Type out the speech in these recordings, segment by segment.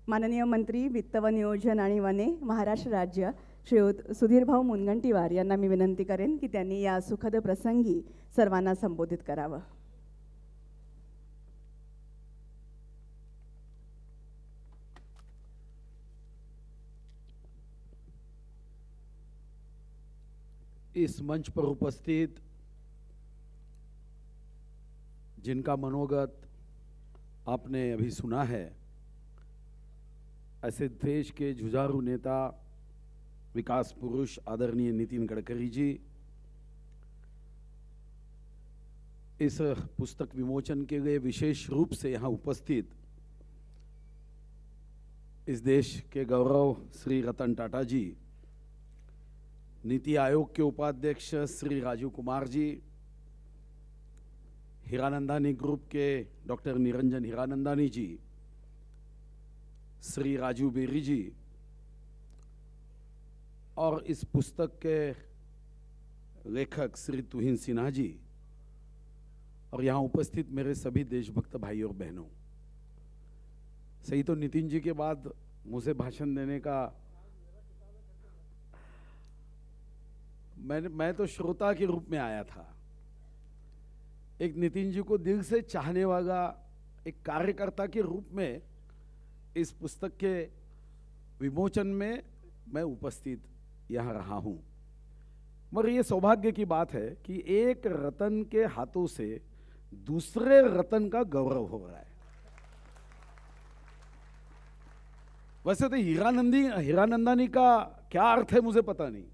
माननीय मंत्री वित्त व नियोजन आणि वने महाराष्ट्र राज्य श्रीयुत सुधीरभाऊ मुनगंटीवार यांना मी विनंती करेन की त्यांनी या सुखद प्रसंगी सर्वांना संबोधित करावं. इस मंच पर उपस्थित जिनका मनोगत आपने अभी सुना है, ऐसे देश के जुझारू नेता विकास पुरुष आदरणीय नितिन गडकरी जी इस पुस्तक विमोचन के लिए विशेष रूप से यहाँ उपस्थित इस देश के गौरव श्री रतन टाटा जी, नीति आयोग के उपाध्यक्ष श्री राजीव कुमार जी, हीरानंदानी ग्रुप के डॉक्टर निरंजन हीरानंदानी जी, श्री राजू बेरी जी और इस पुस्तक के लेखक श्री तुहिन सिन्हा जी और यहाँ उपस्थित मेरे सभी देशभक्त भाई और बहनों, सही तो नितिन जी के बाद मुझे भाषण देने का मैं तो श्रोता के रूप में आया था. एक नितिन जी को दिल से चाहने वाला एक कार्यकर्ता के रूप में इस पुस्तक के विमोचन में मैं उपस्थित यहाँ रहा हूँ. मगर ये सौभाग्य की बात है कि एक रतन के हाथों से दूसरे रतन का गौरव हो रहा है. वैसे तो हीरानंदानी का क्या अर्थ है मुझे पता नहीं,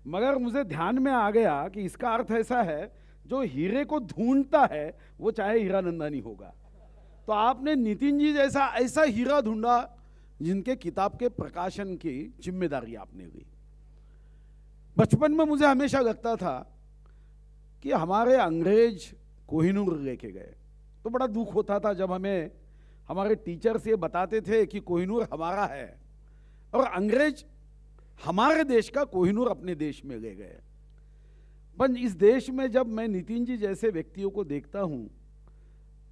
मगर मुझे ध्यान में आ गया कि इसका अर्थ ऐसा है, जो हीरे को ढूंढता है वो चाहे हीरानंदानी होगा. तो आपने नितिन जी जैसा ऐसा हीरा ढूंढा जिनके किताब के प्रकाशन की जिम्मेदारी आपने ली. बचपन में मुझे हमेशा लगता था कि हमारे अंग्रेज कोहिनूर लेके गए तो बड़ा दुख होता था जब हमें हमारे टीचर्स ये बताते थे कि कोहिनूर हमारा है और अंग्रेज हमारे देश का कोहिनूर अपने देश में ले गए. पर इस देश में जब मैं नितिन जी जैसे व्यक्तियों को देखता हूं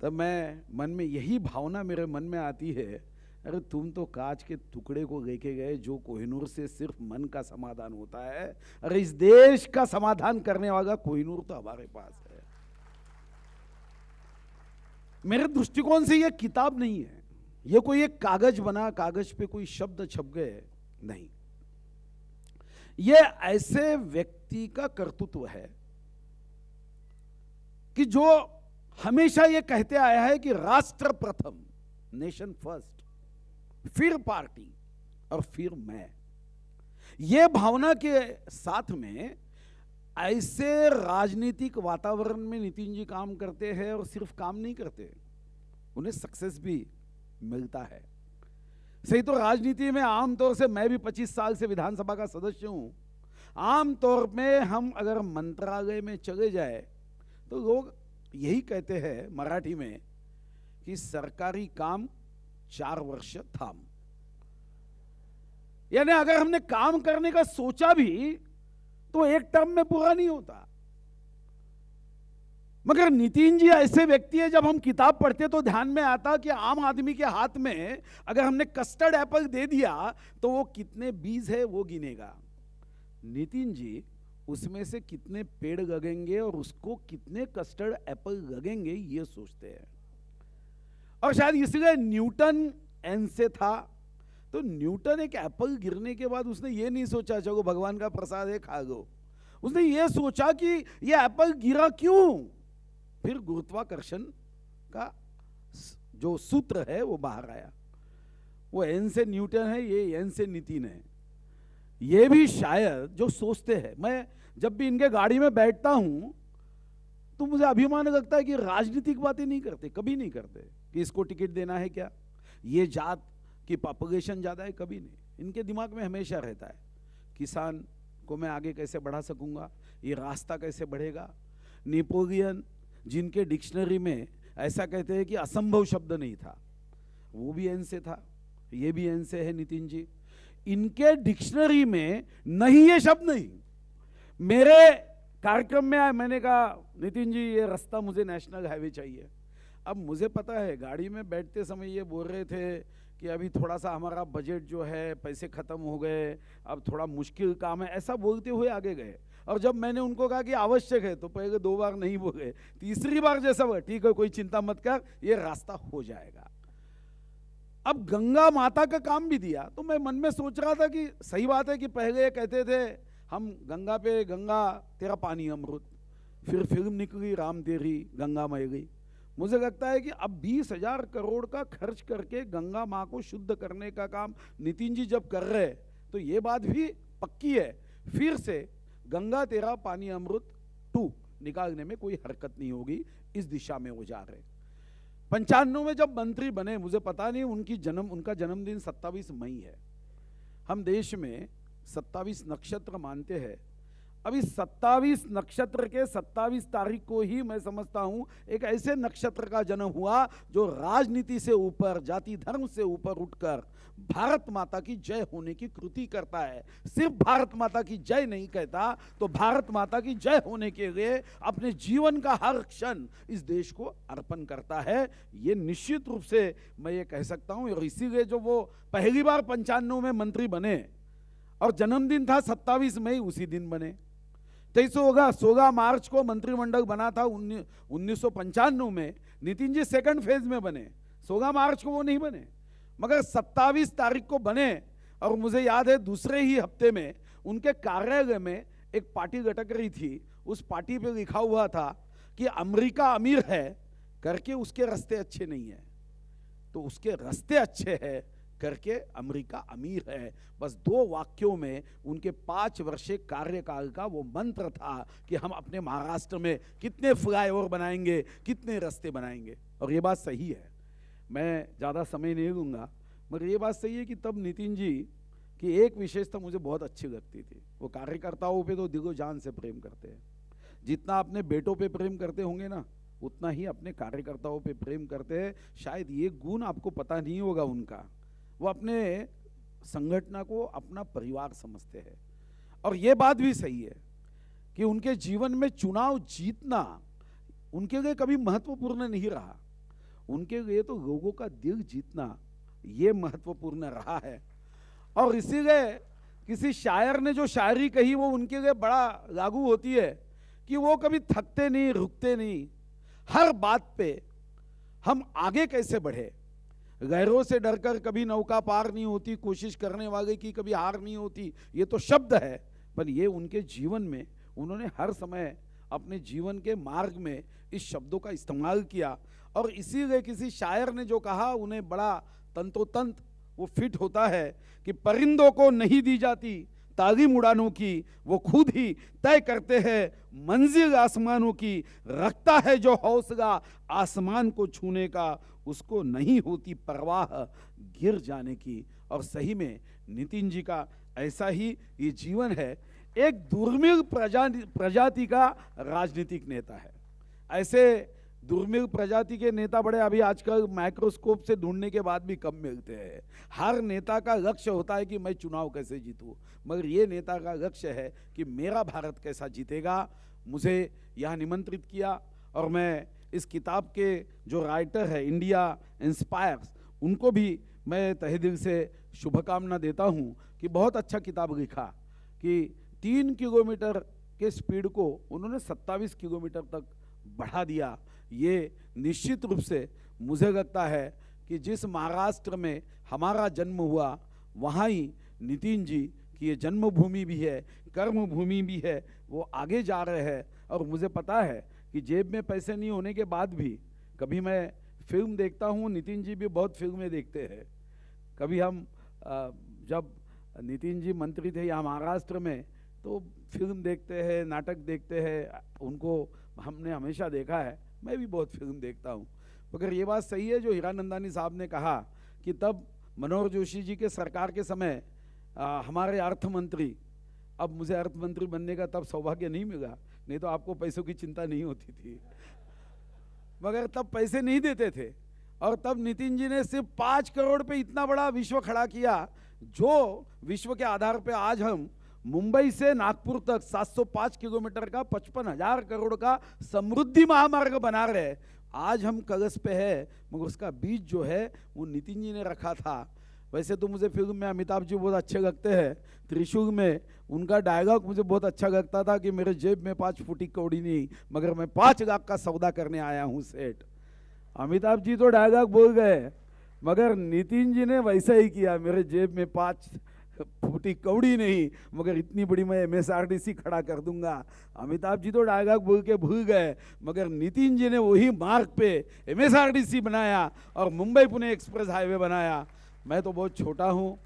तब मैं मन में यही भावना मेरे मन में आती है, अरे तुम तो कांच के टुकड़े को लेके गए जो कोहिनूर से सिर्फ मन का समाधान होता है, अरे इस देश का समाधान करने वाला कोहिनूर तो हमारे पास है. मेरे दृष्टिकोण से यह किताब नहीं है, यह कोई एक कागज बना, कागज पे कोई शब्द छप गए, नहीं. ये ऐसे व्यक्ति का कर्तृत्व है कि जो हमेशा ये कहते आया है कि राष्ट्र प्रथम, नेशन फर्स्ट, फिर पार्टी और फिर मैं. ये भावना के साथ में ऐसे राजनीतिक वातावरण में नितिन जी काम करते हैं और सिर्फ काम नहीं करते, उन्हें सक्सेस भी मिलता है. सही तो राजनीति में आमतौर से मैं भी 25 साल से विधानसभा का सदस्य हूं. आमतौर में हम अगर मंत्रालय में चले जाए तो लोग यही कहते हैं मराठी में कि सरकारी काम 4 वर्ष थाम. यानी अगर हमने काम करने का सोचा भी तो एक टर्म में पूरा नहीं होता. मगर नितिन जी ऐसे व्यक्ति है, जब हम किताब पढ़ते तो ध्यान में आता कि आम आदमी के हाथ में अगर हमने कस्टर्ड एप्पल दे दिया तो वो कितने बीज है वो गिनेगा. नितिन जी उसमें से कितने पेड़ लगेंगे और उसको कितने कस्टर्ड एप्पल लगेंगे ये सोचते हैं. और शायद इसलिए न्यूटन एन से था, तो न्यूटन एक एप्पल गिरने के बाद उसने ये नहीं सोचा चलो भगवान का प्रसाद है खा लो. उसने ये सोचा कि ये एप्पल गिरा क्यों. फिर गुरुत्वाकर्षण का जो सूत्र है वो बाहर आया. वो एन से न्यूटन है, ये एन से नितिन है. ये भी शायद जो सोचते हैं, मैं जब भी इनके गाड़ी में बैठता हूं तो मुझे अभिमान लगता है कि राजनीतिक बातें नहीं करते, कभी नहीं करते कि इसको टिकट देना है क्या, ये जात की पॉपुलेशन ज्यादा है, कभी नहीं. इनके दिमाग में हमेशा रहता है किसान को मैं आगे कैसे बढ़ा सकूंगा, ये रास्ता कैसे बढ़ेगा. नेपोलियन जिनके डिक्शनरी में ऐसा कहते हैं कि असंभव शब्द नहीं था, वो भी एन से था, ये भी एन से है नितिन जी. इनके डिक्शनरी में नहीं ये शब्द नहीं. मेरे कार्यक्रम में मैंने कहा नितिन जी ये रास्ता मुझे नेशनल हाईवे चाहिए. अब मुझे पता है गाड़ी में बैठते समय ये बोल रहे थे कि अभी थोड़ा सा हमारा बजट जो है, पैसे ख़त्म हो गए, अब थोड़ा मुश्किल काम है, ऐसा बोलते हुए आगे गए। और जब मैंने उनको कहा कि आवश्यक है, तो पहले 2 बार नहीं बोले, तीसरी बार जैसा बोला, ठीक है कोई चिंता मत कर, ये रास्ता हो जाएगा। अब गंगा माता का काम भी दिया, तो मैं मन में सोच रहा था कि सही बात है कि पहले कहते थे हम गंगा पे, गंगा तेरा पानी अमृत, फिर फिल्म निकली राम तेरी गंगा मह गई। मुझे लगता है कि अब 20,000 करोड़ का खर्च करके गंगा माँ को शुद्ध करने का काम नितिन जी जब कर रहे, तो ये बात भी पक्की है, फिर से गंगा तेरा पानी अमृत 2 निकालने में कोई हरकत नहीं होगी, इस दिशा में वो जा रहे। 95 में जब मंत्री बने, मुझे पता नहीं उनका जन्मदिन 27 मई है। हम देश में 27 नक्षत्र मानते हैं। अभी 27 नक्षत्र के 27 तारीख को ही मैं समझता हूं एक ऐसे नक्षत्र का जन्म हुआ जो राजनीति से ऊपर, जाति धर्म से ऊपर उठकर भारत माता की जय होने की कृति करता है। सिर्फ भारत माता की जय नहीं कहता, तो भारत माता की जय होने के लिए अपने जीवन का हर क्षण इस देश को अर्पण करता है। ये निश्चित रूप से मैं ये कह सकता हूं। और इसीलिए जो वो पहली बार 95 में मंत्री बने और जन्मदिन था 27 मई, उसी दिन बने। 16 मार्च को मंत्रिमंडल बना था 1995 में, नितिन जी सेकंड फेज में बने, 16 मार्च को वो नहीं बने, मगर 27 तारीख को बने। और मुझे याद है दूसरे ही हफ्ते में उनके कार्यालय में एक पार्टी लटक रही थी, उस पार्टी पे लिखा हुआ था कि अमेरिका अमीर है करके उसके रास्ते अच्छे नहीं है, तो उसके रास्ते अच्छे हैं करके अमेरिका अमीर है। बस 2 वाक्यों में उनके 5 वर्षीय कार्यकाल का वो मंत्र था कि हम अपने महाराष्ट्र में कितने फ्लाईओवर बनाएंगे, कितने रास्ते बनाएंगे। और ये बात सही है, मैं ज़्यादा समय नहीं लूँगा, मगर ये बात सही है कि तब नितिन जी की एक विशेषता मुझे बहुत अच्छी लगती थी। वो कार्यकर्ताओं पे तो दिलो जान से प्रेम करते हैं। जितना अपने बेटों पे प्रेम करते होंगे ना, उतना ही अपने कार्यकर्ताओं पे प्रेम करते हैं। शायद ये गुण आपको पता नहीं होगा उनका। वो अपने संगठन को अपना परिवार समझते हैं। और ये बात भी सही है कि उनके जीवन में चुनाव जीतना उनके लिए कभी महत्वपूर्ण नहीं रहा। उनके लिए तो लोगों का दिल जीतना ये महत्वपूर्ण रहा है। और इसीलिए किसी शायर ने जो शायरी कही वो उनके लिए बड़ा लागू होती है कि वो कभी थकते नहीं, रुकते नहीं, हर बात पे हम आगे कैसे बढ़े। गैरों से डरकर कभी नौका पार नहीं होती, कोशिश करने वाले की कभी हार नहीं होती, ये तो शब्द है, पर ये उनके जीवन में उन्होंने हर समय अपने जीवन के मार्ग में इस शब्दों का इस्तेमाल किया। और इसीलिए किसी शायर ने जो कहा उन्हें बड़ा तंतोतंत वो फिट होता है कि परिंदों को नहीं दी जाती तालीम उड़ानों की, वो खुद ही तय करते हैं मंजिल आसमानों की। रखता है जो हौसला आसमान को छूने का, उसको नहीं होती परवाह गिर जाने की। और सही में नितिन जी का ऐसा ही ये जीवन है। एक दुर्मिल प्रजाति का राजनीतिक नेता है। ऐसे दुर्मिल प्रजाति के नेता बड़े अभी आजकल माइक्रोस्कोप से ढूंढने के बाद भी कम मिलते हैं। हर नेता का लक्ष्य होता है कि मैं चुनाव कैसे जीतूं, मगर ये नेता का लक्ष्य है कि मेरा भारत कैसा जीतेगा। मुझे यहाँ निमंत्रित किया और मैं इस किताब के जो राइटर है इंडिया इंस्पायर्स, उनको भी मैं तहे दिल से शुभकामना देता हूँ कि बहुत अच्छा किताब लिखा कि 3 किलोमीटर के स्पीड को उन्होंने 27 किलोमीटर तक बढ़ा दिया। ये निश्चित रूप से मुझे लगता है कि जिस महाराष्ट्र में हमारा जन्म हुआ वहाँ ही नितिन जी की ये जन्मभूमि भी है, कर्मभूमि भी है। वो आगे जा रहे हैं और मुझे पता है कि जेब में पैसे नहीं होने के बाद भी कभी मैं फिल्म देखता हूँ, नितिन जी भी बहुत फिल्में देखते हैं। कभी हम जब नितिन जी मंत्री थे यहाँ महाराष्ट्र में तो फिल्म देखते हैं, नाटक देखते हैं, उनको हमने हमेशा देखा है। मैं भी बहुत फिल्म देखता हूँ। मगर ये बात सही है जो हीरानंदानी साहब ने कहा कि तब मनोहर जोशी जी के सरकार के समय हमारे अर्थ मंत्री, अब मुझे अर्थ मंत्री बनने का तब सौभाग्य नहीं मिला, नहीं तो आपको पैसों की चिंता नहीं होती थी, मगर तब पैसे नहीं देते थे। और तब नितिन जी ने सिर्फ 5 करोड़ पे इतना बड़ा विश्व खड़ा किया, जो विश्व के आधार पे आज हम मुंबई से नागपुर तक 705 किलोमीटर का 55,000 करोड़ का समृद्धि महामार्ग बना रहे। आज हम कलश पे है, मगर उसका बीज जो है वो नितिन जी ने रखा था। वैसे तो मुझे फिल्म में अमिताभ जी बहुत अच्छे लगते हैं, त्रिशूल में उनका डायलॉग मुझे बहुत अच्छा लगता था कि मेरे जेब में 5 फुटी कौड़ी नहीं, मगर मैं 5 लाख का सौदा करने आया हूँ सेठ। अमिताभ जी तो डायलॉग बोल गए, मगर नितिन जी ने वैसा ही किया, मेरे जेब में 5 फुटी कौड़ी नहीं, मगर इतनी बड़ी मैं MSRTC खड़ा कर दूंगा। अमिताभ जी तो डायलॉग बोल के भूल गए, मगर नितिन जी ने वही मार्ग पे MSRTC बनाया और मुंबई पुणे एक्सप्रेस हाईवे बनाया। मैं तो बहुत छोटा हूँ,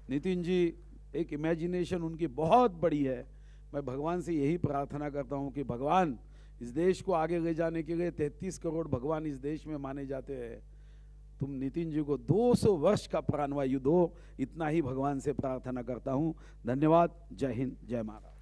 नितिन जी एक इमेजिनेशन उनकी बहुत बड़ी है। मैं भगवान से यही प्रार्थना करता हूँ कि भगवान इस देश को आगे ले जाने के लिए 33 करोड़ भगवान इस देश में माने जाते हैं, तुम नितिन जी को 200 वर्ष का प्राणवायु दो, इतना ही भगवान से प्रार्थना करता हूँ। धन्यवाद। जय हिंद, जय महाराज।